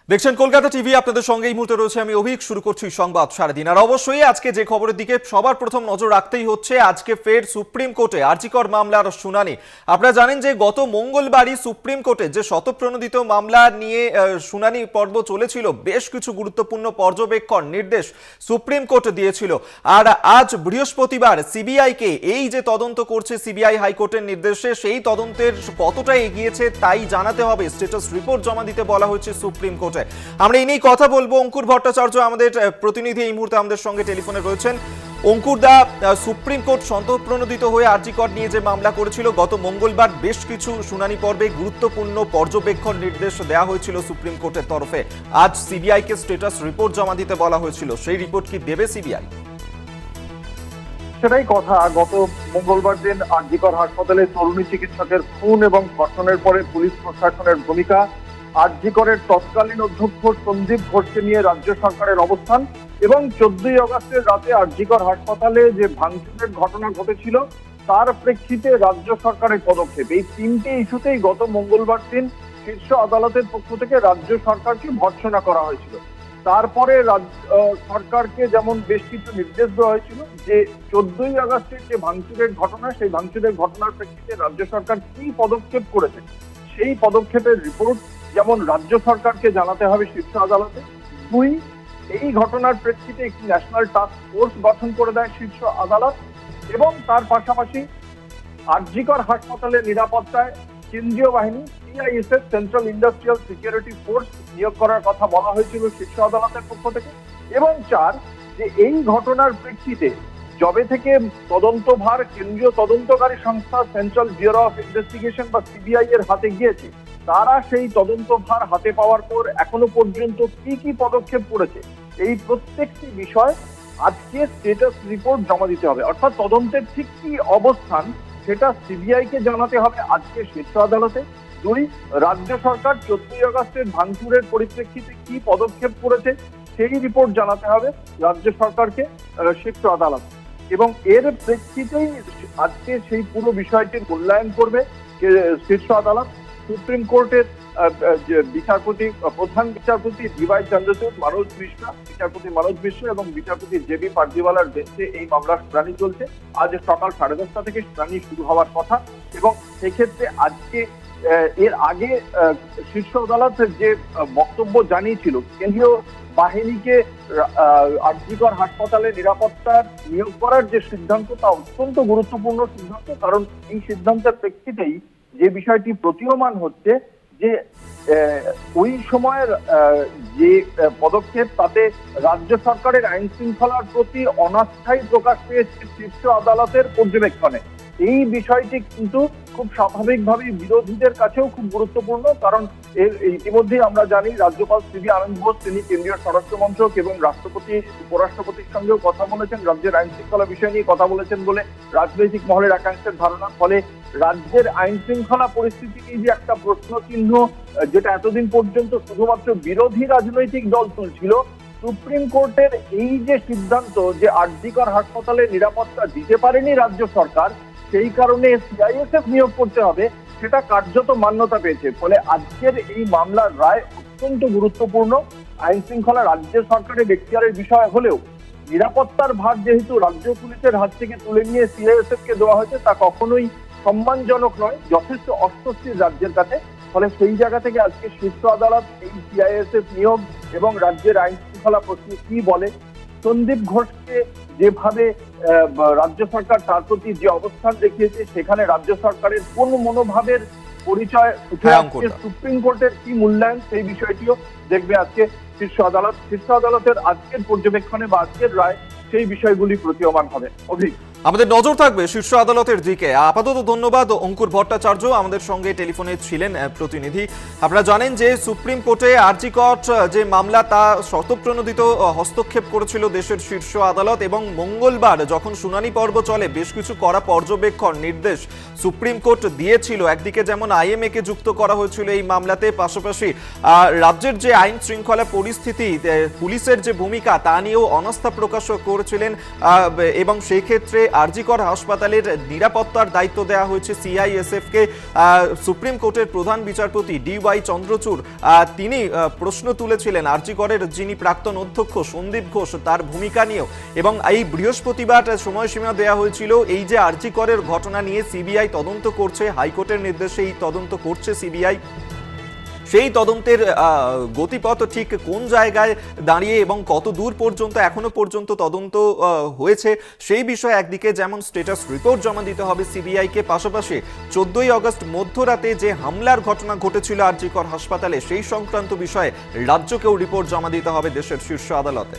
দেখছেন কলকাতা টিভি, আপনাদের সঙ্গে এই মুহূর্তে রয়েছে আমি অভিক। শুরু করছি সংবাদ সারাদিন। আর অবশ্যই আজকে যে খবরের দিকে সবার প্রথম নজর রাখতেই হচ্ছে, আজকে ফের সুপ্রিম কোর্টে আরজিকর মামলার শুনানি। আপনারা জানেন যে গত মঙ্গলবারই সুপ্রিম কোর্টে যে শতপ্রণোদিত মামলা নিয়ে শুনানি পর্ব চলেছিল, বেশ কিছু গুরুত্বপূর্ণ পর্যবেক্ষণ নির্দেশ সুপ্রিম কোর্ট দিয়েছিল। আর আজ বৃহস্পতিবার সিবিআইকে এই যে তদন্ত করছে সিবিআই হাইকোর্টের নির্দেশে, সেই তদন্তের কতটা এগিয়েছে তাই জানাতে হবে। স্ট্যাটাস রিপোর্ট জমা দিতে বলা হয়েছে সুপ্রিম কোর্টে। আমরা এই নিয়ে কথা বলবো। অঙ্কুর ভট্টাচার্য আমাদের প্রতিনিধি এই মুহূর্তে আমাদের সঙ্গে টেলিফোনে রয়েছেন। অঙ্কুর দা, সুপ্রিম কোর্ট শতপ্রণোদিত হয়ে আরজিকর নিয়ে যে মামলা করেছিল, গত মঙ্গলবার বেশ কিছু শুনানি পর্বে গুরুত্বপূর্ণ পর্যবেক্ষণ নির্দেশ দেওয়া হয়েছিল সুপ্রিম কোর্টের তরফে। আজ সিবিআই কে স্ট্যাটাস রিপোর্ট জমা দিতে বলা হয়েছিল, সেই রিপোর্ট কি দেবে সিবিআই? সেটাই কথা। গত মঙ্গলবার দিন আরজিকর হাসপাতালে তরুণী চিকিৎসকের খুন এবং ধর্ষণের পরে পুলিশ প্রশাসনের ভূমিকা, আরজিকরের তৎকালীন অধ্যক্ষ সন্দীপ ঘোষকে নিয়ে রাজ্য সরকারের অবস্থান এবং 14ই আগস্টের রাতে আরজিকর হাসপাতালে যে ভাঙচুরের ঘটনা ঘটেছিল তার প্রেক্ষিতে রাজ্য সরকারের পদক্ষেপ, এই তিনটে ইস্যুতেই গত মঙ্গলবার দিন শীর্ষ আদালতের পক্ষ থেকে রাজ্য সরকারকে ভর্ৎসনা করা হয়েছিল। তারপরে সরকারকে যেমন বেশ কিছু নির্দেশ দেওয়া হয়েছিল যে 14ই আগস্টের যে ভাঙচুরের ঘটনা, সেই ভাঙচুরের ঘটনার প্রেক্ষিতে রাজ্য সরকার কি পদক্ষেপ করেছে সেই পদক্ষেপের রিপোর্ট যেমন রাজ্য সরকারকে জানাতে হবে শীর্ষ আদালতে। দুই, এই ঘটনার প্রেক্ষিতে একটি ন্যাশনাল টাস্ক ফোর্স গঠন করে দেয় শীর্ষ আদালত এবং তার পাশাপাশি আরজিকর হাসপাতালের নিরাপত্তায় কেন্দ্রীয় বাহিনী CISF, central industrial security force নিয়োগ করার কথা বলা হয়েছিল শীর্ষ আদালতের পক্ষ থেকে। এবং চার, যে এই ঘটনার প্রেক্ষিতে যবে থেকে তদন্তভার কেন্দ্রীয় তদন্তকারী সংস্থা সেন্ট্রাল ব্যুরো অফ ইনভেস্টিগেশন বা সিবিআই এর হাতে গিয়েছে, তারা সেই তদন্তভার হাতে পাওয়ার পর এখনো পর্যন্ত কি কি পদক্ষেপ করেছে এই প্রত্যেকটি বিষয় আজকে স্ট্যাটাস রিপোর্ট জমা দিতে হবে। অর্থাৎ তদন্তের ঠিক কি অবস্থান সেটা সিবিআই কে জানাতে হবে আজকে শীর্ষ আদালতে। দুই, রাজ্য সরকার 14ই আগস্টের ভাঙচুরের পরিপ্রেক্ষিতে কি পদক্ষেপ করেছে সেই রিপোর্ট জানাতে হবে রাজ্য সরকারকে শীর্ষ আদালত। এবং এর প্রেক্ষিতেই আজকে সেই পুরো বিষয়টির মূল্যায়ন করবে শীর্ষ আদালত। সুপ্রিম কোর্টের বিচারপতি, প্রধান বিচারপতি ডিওয়াই চন্দ্রচূড়, বিচারপতি মনোজ মিশ্র এবং বিচারপতি জেবি পারদিওয়ালার বেঞ্চে এই মামলার শুনানি চলছে। আজ সকাল 10:30 থেকে শুনানি শুরু হওয়ার কথা এবং সেক্ষেত্রে আজকে এর আগে শীর্ষ আদালত যে বক্তব্য জানিয়েছিল, কেন্দ্রীয় বাহিনীকে আরজিকর হাসপাতালে নিরাপত্তার নিয়োগ করার যে সিদ্ধান্ত, তা অত্যন্ত গুরুত্বপূর্ণ সিদ্ধান্ত। কারণ এই সিদ্ধান্তের প্রেক্ষিতেই যে বিষয়টি প্রতীয়মান হচ্ছে যে ওই সময়ের যে পদক্ষেপ, তাতে রাজ্য সরকারের আইন শৃঙ্খলার প্রতি অনাস্থাই প্রকাশ পেয়েছে শীর্ষ আদালতের পর্যবেক্ষণে। এই বিষয়টি কিন্তু খুব স্বাভাবিকভাবেই বিরোধীদের কাছেও খুব গুরুত্বপূর্ণ। কারণ ইতিমধ্যেই আমরা জানি রাজ্যপাল সিবি আনন্দ বোস তিনি কেন্দ্রীয় স্বরাষ্ট্রমন্ত্রক এবং রাষ্ট্রপতি, উপরাষ্ট্রপতির সঙ্গেও কথা বলেছেন, রাজ্যের আইন শৃঙ্খলা বিষয় নিয়ে কথা বলেছেন বলে রাজনৈতিক মহলের একাংশের ধারণা। ফলে রাজ্যের আইন শৃঙ্খলা পরিস্থিতি যে একটা প্রশ্ন চিহ্ন, যেটা এতদিন পর্যন্ত শুধুমাত্র বিরোধী রাজনৈতিক দল তুলছিল, সুপ্রিম কোর্টের এই যে সিদ্ধান্ত যে আরজিকর হাসপাতালে নিরাপত্তা দিতে পারেনি রাজ্য সরকার, সেই কারণে সিআইএসএফ নিয়োগ করতে হবে, সেটা কার্যত মান্যতা পেয়েছে। ফলে আজকের এই মামলার রায় অত্যন্ত গুরুত্বপূর্ণ। আইন শৃঙ্খলা রাজ্য সরকারের এখতিয়ারের বিষয় হলেও নিরাপত্তার ভার যেহেতু রাজ্য পুলিশের হাত থেকে তুলে নিয়ে সিআইএসএফ কে দেওয়া হয়েছে, তা কখনোই সম্মানজনক নয়, যথেষ্ট অস্বস্তির রাজ্যের কাছে। ফলে সেই জায়গা থেকে আজকে শীর্ষ আদালত এই সিআইএসএফ নিয়োগ এবং রাজ্যের আইন শৃঙ্খলা প্রশ্নে কি বলে, সন্দীপ ঘোষকে যেভাবে রাজ্য সরকার তার প্রতি যে অবস্থান দেখিয়েছে, সেখানে রাজ্য সরকারের কোন মনোভাবের পরিচয় উঠে আসছে, সুপ্রিম কোর্টের কি মূল্যায়ন, সেই বিষয়টিও দেখবে আজকে শীর্ষ আদালত। শীর্ষ আদালতের আজকের পর্যবেক্ষণে বা আজকের রায় সেই বিষয়গুলি প্রতীয়মান হবে। অভিক, আমাদের নজর থাকবে শীর্ষ আদালতের দিকে। আপাতত ধন্যবাদ অঙ্কুর ভট্টাচার্য, আমাদের সঙ্গে টেলিফোনে ছিলেন প্রতিনিধি। আপনারা জানেন যে সুপ্রিম কোর্টে আরজিকর যে মামলা, তা শতপ্রণোদিত হস্তক্ষেপ করেছিল দেশের শীর্ষ আদালত এবং মঙ্গলবার যখন শুনানি পর্ব চলে, বেশ কিছু কড়া পর্যবেক্ষণ নির্দেশ সুপ্রিম কোর্ট দিয়েছিল। একদিকে যেমন আইএমএ কে যুক্ত করা হয়েছিল এই মামলাতে, পাশাপাশি রাজ্যের যে আইন শৃঙ্খলা পরিস্থিতি, পুলিশের যে ভূমিকা, তা নিয়েও অনাস্থা প্রকাশ করেছিলেন এবং সেই ক্ষেত্রে আরজিকর হাসপাতালের নিরাপত্তার দায়িত্ব দেওয়া হয়েছে সিআইএসএফ কে। সুপ্রিম কোর্টের প্রধান বিচারপতি DY চন্দ্রচূড় তিনি প্রশ্ন তুলেছিলেন আরজিকরের যিনি প্রাক্তন অধ্যক্ষ সন্দীপ ঘোষ তার ভূমিকা নিয়েও, এবং এই বৃহস্পতিবার সময়সীমা দেওয়া হয়েছিল। এই যে আরজিকরের ঘটনা নিয়ে সিবিআই তদন্ত করছে, হাইকোর্টের নির্দেশে এই তদন্ত করছে সিবিআই, সেই তদন্তের গতিপথ ঠিক কোন জায়গায় দাঁড়িয়ে এবং কত দূর পর্যন্ত এখনো পর্যন্ত তদন্ত হয়েছে সেই বিষয়ে একদিকে যেমন স্ট্যাটাস রিপোর্ট জমা দিতে হবে সিবিআইকে, পাশাপাশি 14ই আগস্ট মধ্যরাতে যে হামলার ঘটনা ঘটেছিল আরজিকর হাসপাতালে সেই সংক্রান্ত বিষয়ে রাজ্যকেও রিপোর্ট জমা দিতে হবে দেশের শীর্ষ আদালতে।